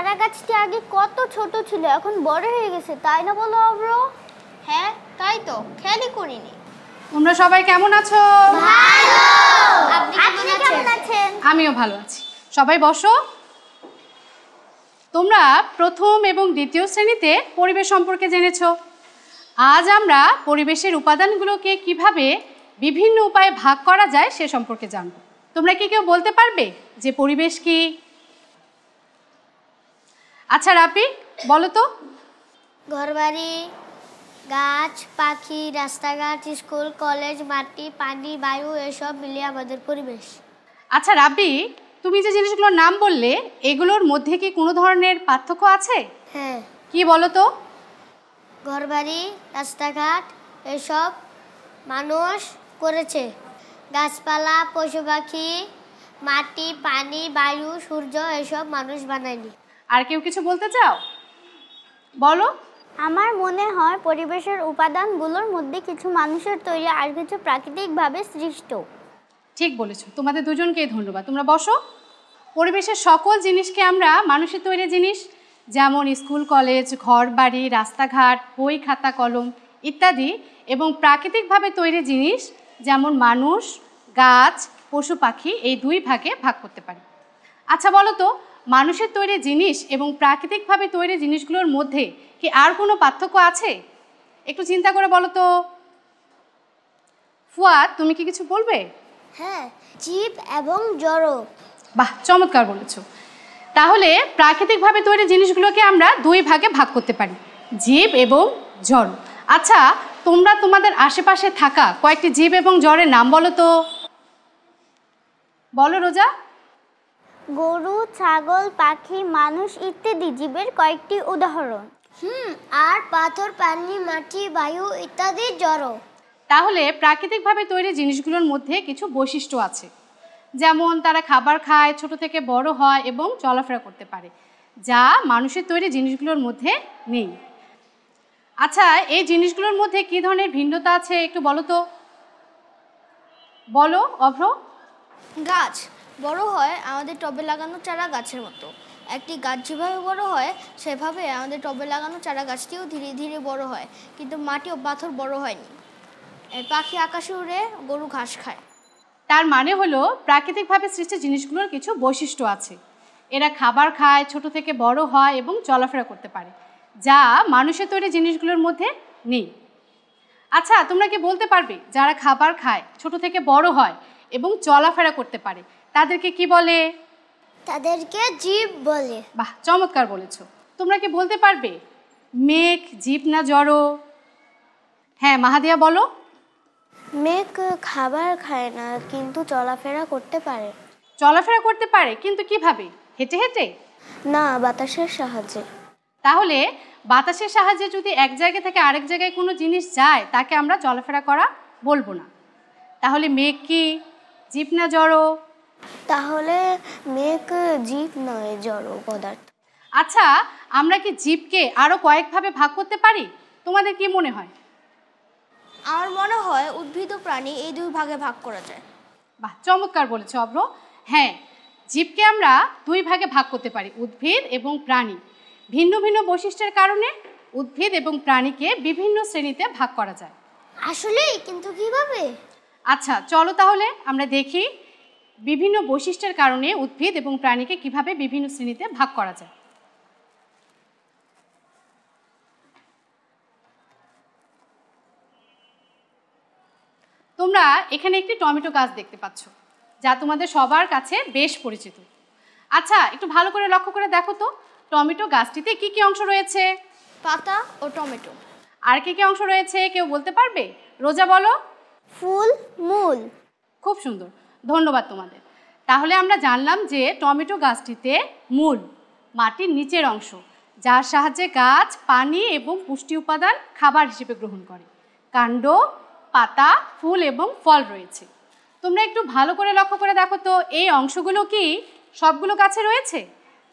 চারা গাছটি আগে কত ছোট ছিল, এখন বড় হয়ে গেছে, তাই না বলো অব্র? হ্যাঁ তাই তো, খেয়ালই করিনি। তোমরা সবাই কেমন আছো? ভালো। আপনি কেমন আছেন? আমিও ভালো আছি। সবাই বসো। তোমরা প্রথম এবং দ্বিতীয় শ্রেণীতে পরিবেশ সম্পর্কে জেনেছো। আজ আমরা পরিবেশের উপাদানগুলোকে কিভাবে বিভিন্ন উপায়ে ভাগ করা যায় সে সম্পর্কে জানব। তোমরা কি কেউ বলতে পারবে যে পরিবেশ কি? আচ্ছা রাপি, বলো তো। ঘরবাড়ি, গাছ, পাখি, রাস্তাঘাট, স্কুল, কলেজ, মাটি, পানি, বায়ু এসব মিলিয়ে আমাদের পরিবেশ। আচ্ছা রাপি, তুমি যে জিনিসগুলোর নাম বললে এগুলোর মধ্যে কি কোনো ধরনের পার্থক্য আছে? হ্যাঁ। কি বলো তো? ঘরবাড়ি, রাস্তাঘাট এসব মানুষ করেছে। গাছপালা, পশু পাখি, মাটি, পানি, বায়ু, সূর্য এসব মানুষ বানায়নি। আর কেউ কিছু বলতে চাও? বলো। আমার মনে হয় পরিবেশের উপাদানগুলোর মধ্যে কিছু মানুষের তৈরি আর কিছু প্রাকৃতিকভাবে সৃষ্ট। ঠিক বলেছো, তোমাদের দুজনকেই ধন্যবাদ। তোমরা বসো। পরিবেশের সকল জিনিসকে আমরা মানুষের তৈরি জিনিস, যেমন স্কুল কলেজ, ঘর বাড়ি, রাস্তাঘাট, বই খাতা কলম ইত্যাদি, এবং প্রাকৃতিকভাবে তৈরি জিনিস যেমন মানুষ, গাছ, পশু পাখি, এই দুই ভাগে ভাগ করতে পারি। আচ্ছা বলো তো, মানুষের তৈরি জিনিস এবং প্রাকৃতিকভাবে তৈরি জিনিসগুলোর মধ্যে কি আর কোনো পার্থক্য আছে? একটু চিন্তা করে বলো তো। ফুয়াদ, তুমি কি কিছু বলবে? হ্যাঁ, জীব এবং জড়। বাহ, চমৎকার বলেছো। তাহলে প্রাকৃতিকভাবে তৈরি জিনিসগুলোকে আমরা দুই ভাগে ভাগ করতে পারি, জীব এবং জড়। আচ্ছা, তোমরা তোমাদের আশেপাশে থাকা কয়েকটি জীব এবং জড়ের নাম বলো তো। বলো রোজা। গরু, ছাগল, পাখি, মানুষ ইত্যাদি জীবের কয়েকটি উদাহরণ। আর পাথর, পানি, মাটি, বায়ু ইত্যাদি জড়। তাহলে প্রাকৃতিকভাবে তৈরি জিনিসগুলোর মধ্যে কিছু বৈশিষ্ট্য আছে, যেমন তারা খাবার খায়, ছোট থেকে বড় হয় এবং চলাফেরা করতে পারে, যা মানুষের তৈরি জিনিসগুলোর মধ্যে নেই। আচ্ছা, এই জিনিসগুলোর মধ্যে কী ধরনের ভিন্নতা আছে একটু বলো তো। বলো অভ্র। গাছ বড় হয় আমাদের টবে লাগানো চারা গাছের মতো। একটি গাছ যেভাবে বড় হয় সেভাবে আমাদের টবে লাগানো চারা গাছটিও ধীরে ধীরে বড় হয়, কিন্তু মাটি ও পাথর বড় হয়নি। পাখি আকাশে উড়ে, গরু ঘাস খায়। তার মানে হলো প্রাকৃতিকভাবে সৃষ্ট জিনিসগুলোর কিছু বৈশিষ্ট্য আছে। এরা খাবার খায়, ছোট থেকে বড় হয় এবং চলাফেরা করতে পারে, যা মানুষের তৈরি জিনিসগুলোর মধ্যে নেই। আচ্ছা, তোমরা কি বলতে পারবে যারা খাবার খায়, ছোট থেকে বড় হয় এবং চলাফেরা করতে পারে, তাদেরকে কি বলে? তাদেরকে জীব বলে। বাহ, চমৎকার বলেছো। তোমরা কি বলতে পারবে মেঘ জীব না জড়? হ্যাঁ মাহাদিয়া, বলো। মেঘ খাবার খায় না, কিন্তু চলাফেরা করতে পারে। চলাফেরা করতে পারে, কিন্তু কিভাবে? হেঁটে হেঁটে? না, বাতাসের সাহায্যে। তাহলে বাতাসের সাহায্যে যদি এক জায়গা থেকে আরেক জায়গায় কোনো জিনিস যায়, তাকে আমরা চলাফেরা করা বলবো না। তাহলে মেঘ কি জীব না জড়? তাহলে মেঘ জীব নয়, জড় পদার্থ। আচ্ছা, আমরা কি জীবকে আরও কয়েকভাবে ভাগ করতে পারি? তোমাদের কি মনে হয়? আমার মনে হয় উদ্ভিদ ও প্রাণী এই দুই ভাগে ভাগ করা যায়। বাহ, চমৎকার বলেছো অভ্র। হ্যাঁ, জীবকে আমরা দুই ভাগে ভাগ করতে পারি, উদ্ভিদ এবং প্রাণী। ভিন্ন ভিন্ন বৈশিষ্ট্যের কারণে উদ্ভিদ এবং প্রাণীকে বিভিন্ন শ্রেণীতে ভাগ করা যায়। আসলেই? কিন্তু কিভাবে? আচ্ছা চলো তাহলে আমরা দেখি বিভিন্ন বৈশিষ্ট্যের কারণে উদ্ভিদ এবং প্রাণীকে কিভাবে বিভিন্ন শ্রেণীতে ভাগ করা যায়। তোমরা এখানে একটি টমেটো গাছ দেখতে পাচ্ছ, যা তোমাদের সবার কাছে বেশ পরিচিত। আচ্ছা, একটু ভালো করে লক্ষ্য করে দেখো তো, টমেটো গাছটিতে কি কি অংশ রয়েছে? পাতা ও টমেটো। আর কি কি অংশ রয়েছে কেউ বলতে পারবে? রোজা বলো। ফুল, মূল। খুব সুন্দর, ধন্যবাদ তোমাদের। তাহলে আমরা জানলাম যে টমেটো গাছটিতে মূল, মাটির নিচের অংশ, যার সাহায্যে গাছ পানি এবং পুষ্টি উপাদান খাবার হিসেবে গ্রহণ করে। কাণ্ড, পাতা, ফুল এবং ফল রয়েছে। তোমরা একটু ভালো করে লক্ষ্য করে দেখো তো, এই অংশগুলো কি সবগুলো গাছে রয়েছে?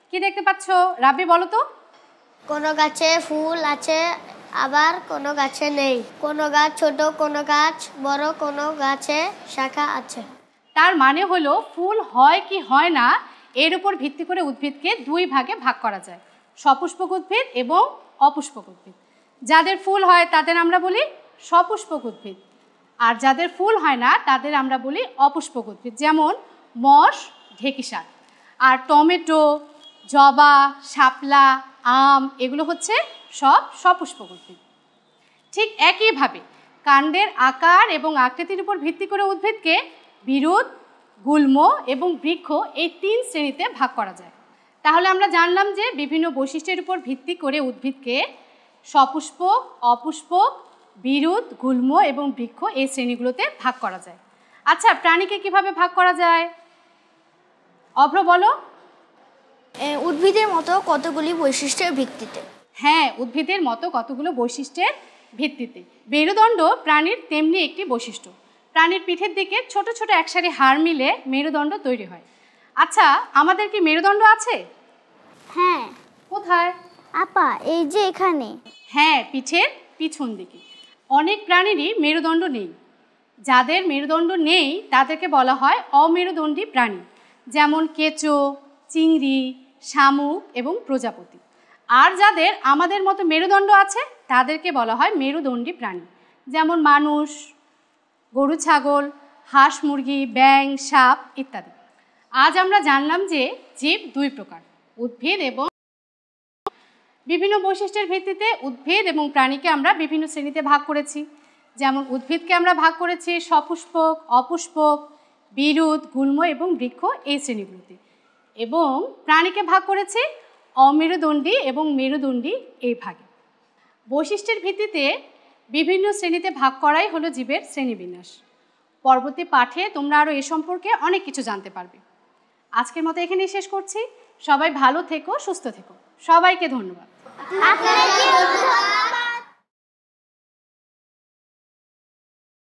কি দেখতে পাচ্ছ? রাবি বলো তো। কোনো গাছে ফুল আছে, আবার কোনো গাছে নেই। কোনো গাছ ছোট, কোনো গাছ বড়, কোনো গাছে শাখা আছে। তার মানে হলো ফুল হয় কি হয় না এর উপর ভিত্তি করে উদ্ভিদকে দুই ভাগে ভাগ করা যায়, সপুষ্পক উদ্ভিদ এবং অপুষ্পক উদ্ভিদ। যাদের ফুল হয় তাদের আমরা বলি সপুষ্পক উদ্ভিদ, আর যাদের ফুল হয় না তাদের আমরা বলি অপুষ্পক উদ্ভিদ, যেমন মশ, ঢেঁকি শাক। আর টমেটো, জবা, শাপলা, আম এগুলো হচ্ছে সব সপুষ্পক উদ্ভিদ। ঠিক একইভাবে কাণ্ডের আকার এবং আকৃতির উপর ভিত্তি করে উদ্ভিদকে বিরুৎ, গুল্ম এবং বৃক্ষ এই 3 শ্রেণীতে ভাগ করা যায়। তাহলে আমরা জানলাম যে বিভিন্ন বৈশিষ্ট্যের উপর ভিত্তি করে উদ্ভিদকে সপুষ্পক, অপুষ্পক, বিরুৎ, গুল্ম এবং বৃক্ষ এই শ্রেণীগুলোতে ভাগ করা যায়। আচ্ছা, প্রাণীকে কিভাবে ভাগ করা যায়? অভ্র বলো। উদ্ভিদের মতো কতগুলি বৈশিষ্ট্যের ভিত্তিতে। হ্যাঁ, উদ্ভিদের মতো কতগুলো বৈশিষ্ট্যের ভিত্তিতে। মেরুদণ্ড প্রাণীর তেমনি একটি বৈশিষ্ট্য। প্রাণীর পিঠের দিকে ছোট ছোট একসারি হাড় মিলে মেরুদণ্ড তৈরি হয়। আচ্ছা, আমাদের কি মেরুদণ্ড আছে? হ্যাঁ। কোথায়? আপা, এই যে এখানে। হ্যাঁ, পিঠের পিছন দিকে। অনেক প্রাণীরই মেরুদণ্ড নেই। যাদের মেরুদণ্ড নেই তাদেরকে বলা হয় অমেরুদণ্ডী প্রাণী, যেমন কেঁচো, চিংড়ি, শামুক এবং প্রজাপতি। আর যাদের আমাদের মতো মেরুদণ্ড আছে তাদেরকে বলা হয় মেরুদণ্ডী প্রাণী, যেমন মানুষ, গরু, ছাগল, হাঁস, মুরগি, ব্যাঙ, সাপ ইত্যাদি। আজ আমরা জানলাম যে জীব 2 প্রকার, উদ্ভিদ এবং বিভিন্ন বৈশিষ্ট্যের ভিত্তিতে উদ্ভিদ এবং প্রাণীকে আমরা বিভিন্ন শ্রেণীতে ভাগ করেছি। যেমন উদ্ভিদকে আমরা ভাগ করেছি সপুষ্পক, অপুষ্পক, বিরুৎ, গুল্ম এবং বৃক্ষ এই শ্রেণীগুলোতে, এবং প্রাণীকে ভাগ করেছি অমেরুদণ্ডী এবং মেরুদণ্ডী এই ভাগে। বৈশিষ্ট্যের ভিত্তিতে বিভিন্ন শ্রেণীতে ভাগ করাই হলো জীবের শ্রেণীবিন্যাস। পরবর্তী পাঠে তোমরা আরও এ সম্পর্কে অনেক কিছু জানতে পারবে। আজকের মতো এখানেই শেষ করছি। সবাই ভালো থেকো, সুস্থ থেকো। সবাইকে ধন্যবাদ। আপনাকে